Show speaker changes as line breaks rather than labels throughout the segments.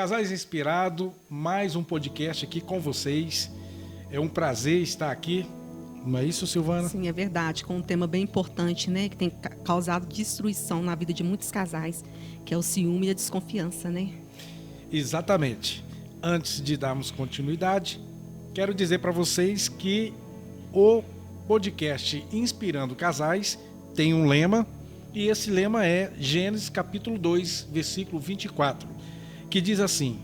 Casais Inspirado, mais um podcast aqui com vocês. É um prazer estar aqui. Não é isso, Silvana?
Sim, é verdade, com um tema bem importante, né, que tem causado destruição na vida de muitos casais, que é o ciúme e a desconfiança, né?
Exatamente. Antes de darmos continuidade, quero dizer para vocês que o podcast Inspirando Casais tem um lema, e esse lema é Gênesis capítulo 2, versículo 24, que diz assim: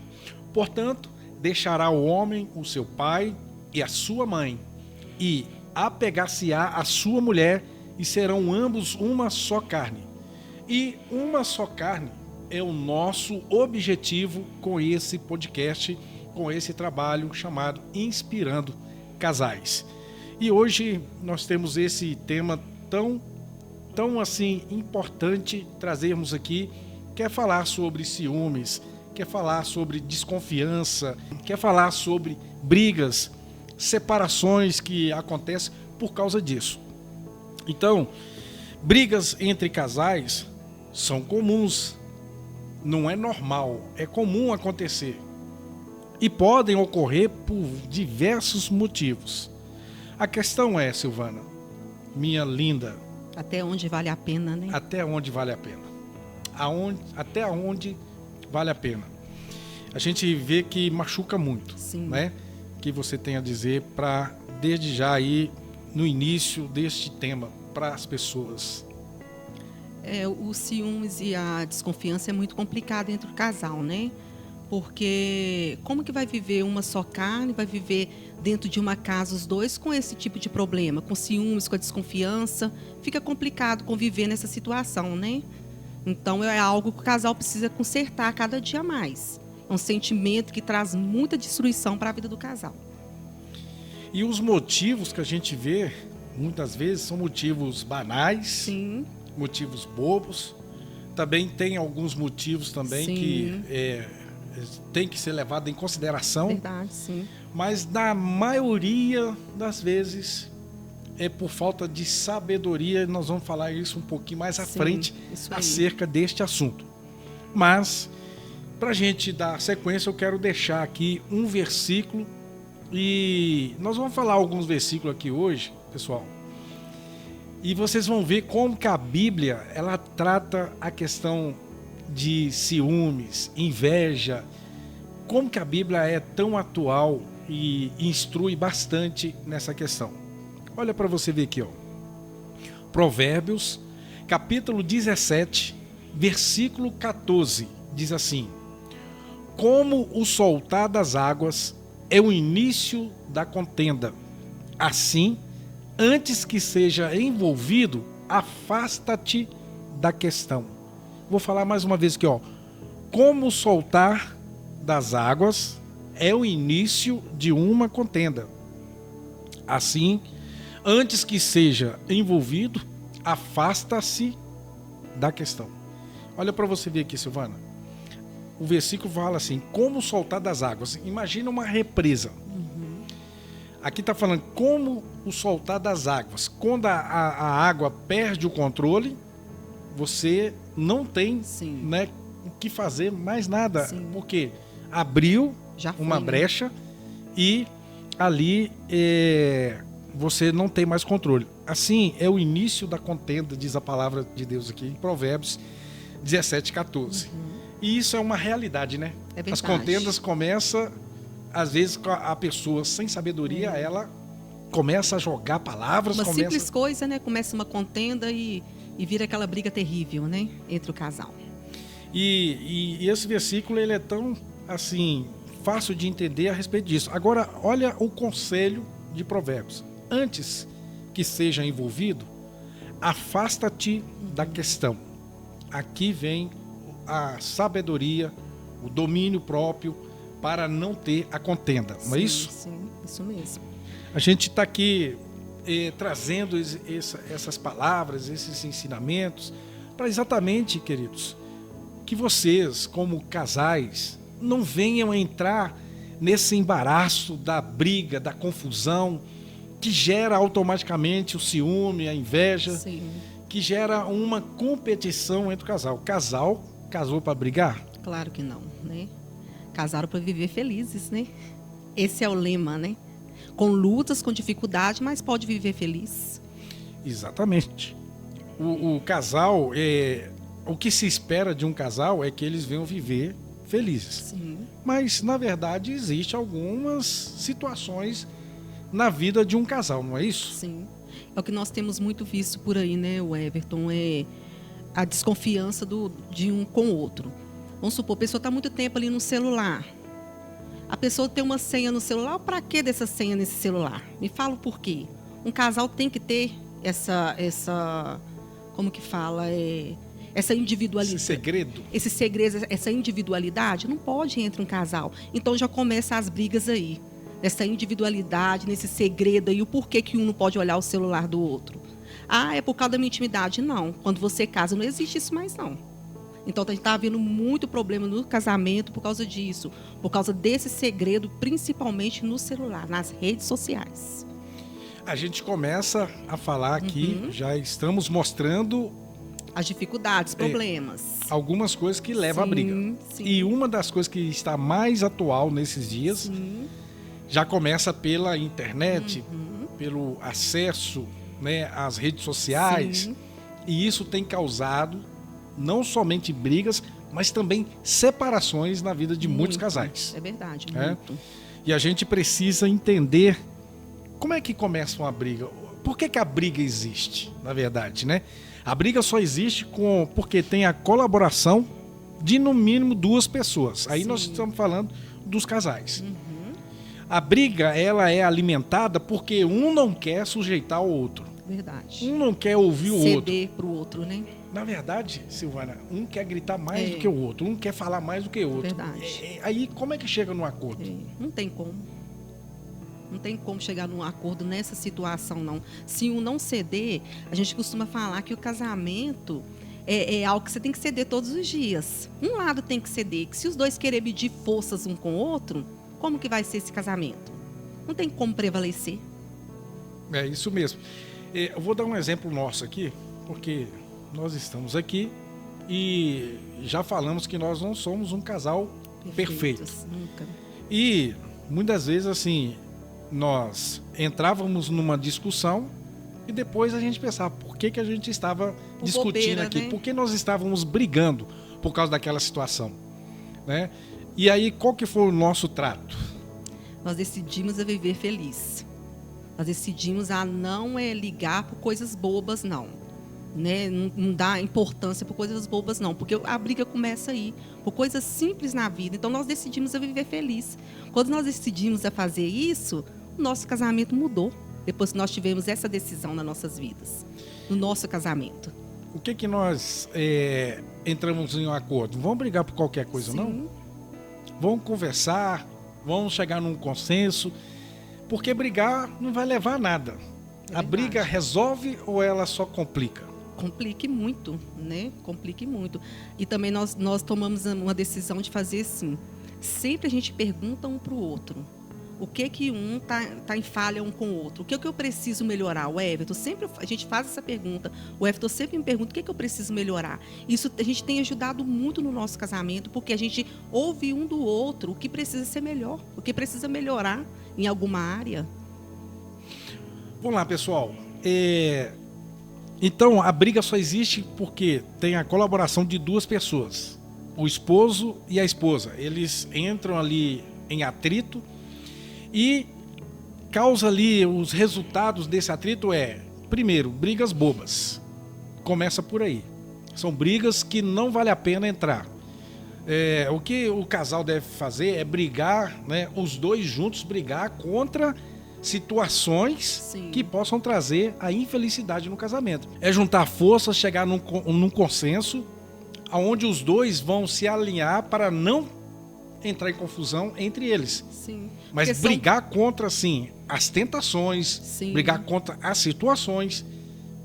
portanto, deixará o homem o seu pai e a sua mãe, e apegar-se-á a sua mulher, e serão ambos uma só carne. E uma só carne é o nosso objetivo com esse podcast, com esse trabalho chamado Inspirando Casais. E hoje nós temos esse tema tão assim importante trazermos aqui, quer falar sobre ciúmes, quer falar sobre desconfiança, quer falar sobre brigas, separações que acontecem por causa disso. Então, brigas entre casais são comuns, não é normal, é comum acontecer. E podem ocorrer por diversos motivos. A questão é, Silvana, minha linda,
Até onde vale a pena, né?
até onde vale a pena? Até onde vale a pena? A gente vê que machuca muito,
Sim.
né? O que você tem a dizer para, desde já aí, no início deste tema, para as pessoas?
Os ciúmes e a desconfiança é muito complicado entre o casal, né? Porque como que vai viver uma só carne, vai viver dentro de uma casa os dois com esse tipo de problema, com ciúmes, com a desconfiança? Fica complicado conviver nessa situação, né? Então é algo que o casal precisa consertar cada dia mais. É um sentimento que traz muita destruição para a vida do casal.
E os motivos que a gente vê, muitas vezes, são motivos banais,
Sim,
motivos bobos. Também tem alguns motivos também
sim,
que tem que ser levado em consideração.
verdade, sim.
Mas na maioria das vezes é por falta de sabedoria. Nós vamos falar isso um pouquinho mais à
Sim,
frente
isso aí.
acerca deste assunto. Mas, para a gente dar sequência, eu quero deixar aqui um versículo. E nós vamos falar alguns versículos aqui hoje, pessoal. E vocês vão ver como que a Bíblia ela trata a questão de ciúmes, inveja. Como que a Bíblia é tão atual e instrui bastante nessa questão. Olha para você ver aqui, ó. Provérbios, capítulo 17, versículo 14, diz assim: como o soltar das águas é o início da contenda, assim, antes que seja envolvido, afasta-te da questão. Vou falar mais uma vez aqui, ó. Como o soltar das águas é o início de uma contenda. Assim, antes que seja envolvido, afasta-se da questão. Olha para você ver aqui, Silvana. O versículo fala assim: como soltar das águas. Imagina uma represa. Aqui está falando como o soltar das águas. Quando a água perde o controle, você não tem,
Sim.
né, o que fazer mais nada.
Sim.
Porque abriu
Já foi,
uma
né?
brecha e ali você não tem mais controle. Assim é o início da contenda, diz a palavra de Deus aqui em Provérbios 17, 14. E isso é uma realidade, né?
É verdade.
As contendas começam, às vezes, com a pessoa sem sabedoria, ela começa a jogar palavras.
Uma simples coisa, né? Começa uma contenda e vira aquela briga terrível, né? Entre o casal.
E esse versículo ele é tão, assim, fácil de entender a respeito disso. Agora, olha o conselho de Provérbios. Antes que seja envolvido, afasta-te da questão. Aqui vem a sabedoria, o domínio próprio para não ter a contenda, não é isso?
Sim, isso mesmo.
A gente está aqui trazendo essas palavras, esses ensinamentos, para exatamente, queridos, que vocês, como casais, não venham a entrar nesse embaraço da briga, da confusão, que gera automaticamente o ciúme, a inveja,
Sim.
que gera uma competição entre o casal. O casal casou para brigar?
Claro que não, né? Casaram para viver felizes, né? Esse é o lema, né? Com lutas, com dificuldade, mas pode viver feliz.
Exatamente. O casal, o que se espera de um casal é que eles venham viver felizes.
Sim.
Mas, na verdade, existem algumas situações na vida de um casal, não é isso?
Sim. É o que nós temos muito visto por aí, né, o Everton? É a desconfiança de um com o outro. Vamos supor, a pessoa está muito tempo ali no celular. A pessoa tem uma senha no celular. Para que dessa senha nesse celular? Me fala o porquê. Um casal tem que ter essa como que fala? Essa individualidade. Esse segredo, essa individualidade não pode entre um casal. Então já começa as brigas aí. Nessa individualidade, nesse segredo aí, o porquê que um não pode olhar o celular do outro. Ah, é por causa da minha intimidade? Não. Quando você casa, não existe isso mais, não. Então, a gente está havendo muito problema no casamento por causa disso. Por causa desse segredo, principalmente no celular, nas redes sociais.
A gente começa a falar aqui, já estamos mostrando
as dificuldades, problemas.
Algumas coisas que levam à briga.
Sim.
E uma das coisas que está mais atual nesses dias, já começa pela internet, pelo acesso, né, às redes sociais.
Sim.
E isso tem causado não somente brigas, mas também separações na vida de muitos casais.
É verdade, muito.
E a gente precisa entender como é que começa uma briga. Por que a briga existe, na verdade, né? A briga só existe porque tem a colaboração de, no mínimo, 2 pessoas. Aí nós estamos falando dos casais. A briga, ela é alimentada porque um não quer sujeitar o outro.
Verdade.
Um não quer ouvir o outro.
Ceder pro outro, né?
Na verdade, Silvana, um quer gritar mais do que o outro, um quer falar mais do que o outro.
Verdade.
Aí como é que chega num acordo?
Não tem como. Não tem como chegar num acordo nessa situação, não. Se um não ceder, a gente costuma falar que o casamento é algo que você tem que ceder todos os dias. Um lado tem que ceder, que se os dois querem medir forças um com o outro, como que vai ser esse casamento? Não tem como prevalecer.
É isso mesmo. Eu vou dar um exemplo nosso aqui, porque nós estamos aqui e já falamos que nós não somos um casal perfeito.
Nunca.
E muitas vezes, assim, nós entrávamos numa discussão e depois a gente pensava por que a gente estava discutindo
bobeira,
aqui,
né?
por que nós estávamos brigando por causa daquela situação, né? E aí, qual que foi o nosso trato?
Nós decidimos a viver feliz. Nós decidimos a não ligar por coisas bobas, não. Né? Não dá importância por coisas bobas, não. Porque a briga começa aí, por coisas simples na vida. Então, nós decidimos a viver feliz. Quando nós decidimos a fazer isso, o nosso casamento mudou. Depois que nós tivemos essa decisão nas nossas vidas, no nosso casamento.
O que nós entramos em um acordo? Não vamos brigar por qualquer coisa, não? Vamos conversar, vamos chegar num consenso, porque brigar não vai levar a nada. A briga resolve ou ela só complica?
Complique muito, né? Complique muito. E também nós tomamos uma decisão de fazer assim. Sempre a gente pergunta um para o outro. O que um tá em falha um com o outro? O que eu preciso melhorar? O Everton, sempre a gente faz essa pergunta. O Everton sempre me pergunta o que eu preciso melhorar. Isso a gente tem ajudado muito no nosso casamento, porque a gente ouve um do outro o que precisa ser melhor, o que precisa melhorar em alguma área.
Vamos lá, pessoal. Então, a briga só existe porque tem a colaboração de 2 pessoas. O esposo e a esposa. Eles entram ali em atrito e causa ali os resultados desse atrito primeiro, brigas bobas. Começa por aí. São brigas que não vale a pena entrar. O que o casal deve fazer é brigar, né, os 2 juntos brigar contra situações que possam trazer a infelicidade no casamento. É juntar forças, chegar num consenso, onde os 2 vão se alinhar para não entrar em confusão entre eles.
Sim.
Mas brigar contra, assim, as tentações, brigar contra as situações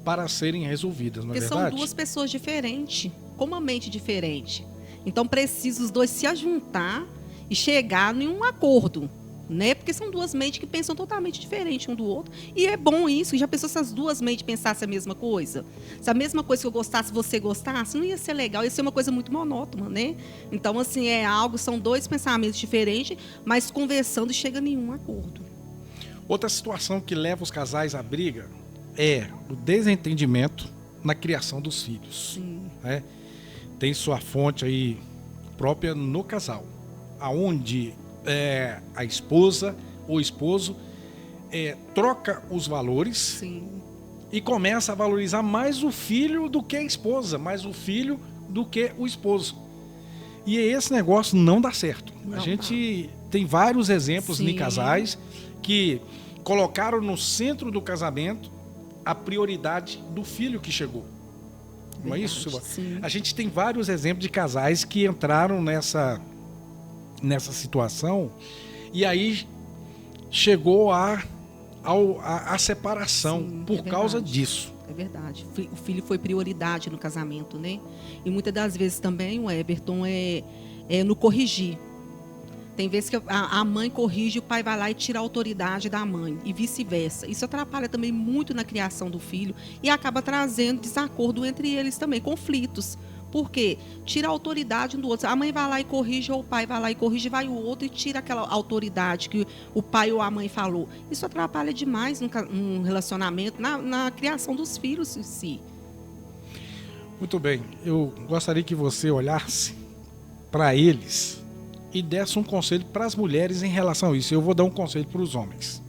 para serem resolvidas, não é verdade?
Porque são 2 pessoas diferentes, com uma mente diferente. Então, precisa os 2 se ajuntar e chegar em um acordo. né? Porque são duas mentes que pensam totalmente diferente um do outro. E é bom isso. Já pensou se as duas mentes pensassem a mesma coisa? Se a mesma coisa que eu gostasse, você gostasse, não ia ser legal, ia ser uma coisa muito monótona, né? Então, assim, são dois pensamentos diferentes, mas conversando chega a nenhum acordo.
Outra situação que leva os casais à briga é o desentendimento na criação dos filhos.
Sim.
Né? Tem sua fonte aí própria no casal, aonde a esposa ou esposo troca os valores.
Sim.
E começa a valorizar mais o filho do que a esposa, mais o filho do que o esposo. E esse negócio não dá certo.
Não
a gente tem vários exemplos de casais que colocaram no centro do casamento a prioridade do filho que chegou. Não é isso, Silva?
Sim.
A gente tem vários exemplos de casais que entraram nessa situação e aí chegou a separação. Sim, por causa disso.
É verdade. O filho foi prioridade no casamento, né? E muitas das vezes também o Everton é no corrigir. Tem vezes que a mãe corrige, o pai vai lá e tira a autoridade da mãe e vice-versa. Isso atrapalha também muito na criação do filho e acaba trazendo desacordo entre eles também, conflitos. Por quê? Tira a autoridade um do outro. A mãe vai lá e corrige, ou o pai vai lá e corrige, vai o outro e tira aquela autoridade que o pai ou a mãe falou. Isso atrapalha demais no relacionamento, na criação dos filhos em si.
Muito bem. Eu gostaria que você olhasse para eles e desse um conselho para as mulheres em relação a isso. Eu vou dar um conselho para os homens.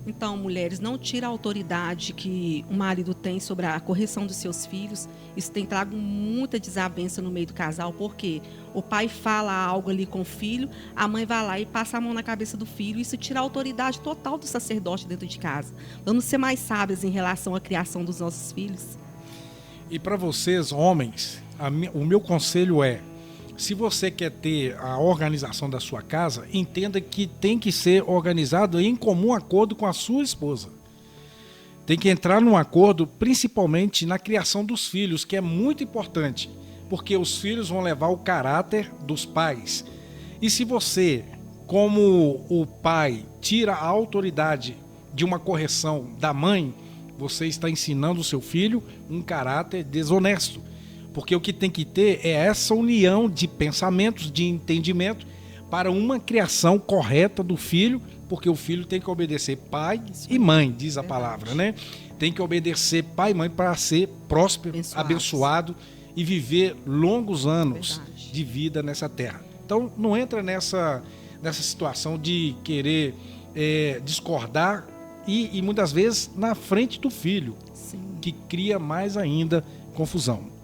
Então, mulheres, não tira a autoridade que o marido tem sobre a correção dos seus filhos. Isso tem trago muita desavença no meio do casal, porque o pai fala algo ali com o filho, a mãe vai lá e passa a mão na cabeça do filho. Isso tira a autoridade total do sacerdote dentro de casa. Vamos ser mais sábios em relação à criação dos nossos filhos.
E para vocês, homens, o meu conselho é: se você quer ter a organização da sua casa, entenda que tem que ser organizado em comum acordo com a sua esposa. Tem que entrar num acordo, principalmente na criação dos filhos, que é muito importante, porque os filhos vão levar o caráter dos pais. E se você, como o pai, tira a autoridade de uma correção da mãe, você está ensinando o seu filho um caráter desonesto. Porque o que tem que ter é essa união de pensamentos, de entendimento, para uma criação correta do filho, porque o filho tem que obedecer pai e mãe, diz a palavra, né? Tem que obedecer pai e mãe para ser próspero, abençoado e viver longos anos de vida nessa terra. Então, não entra nessa situação de querer discordar e muitas vezes na frente do filho, que cria mais ainda confusão.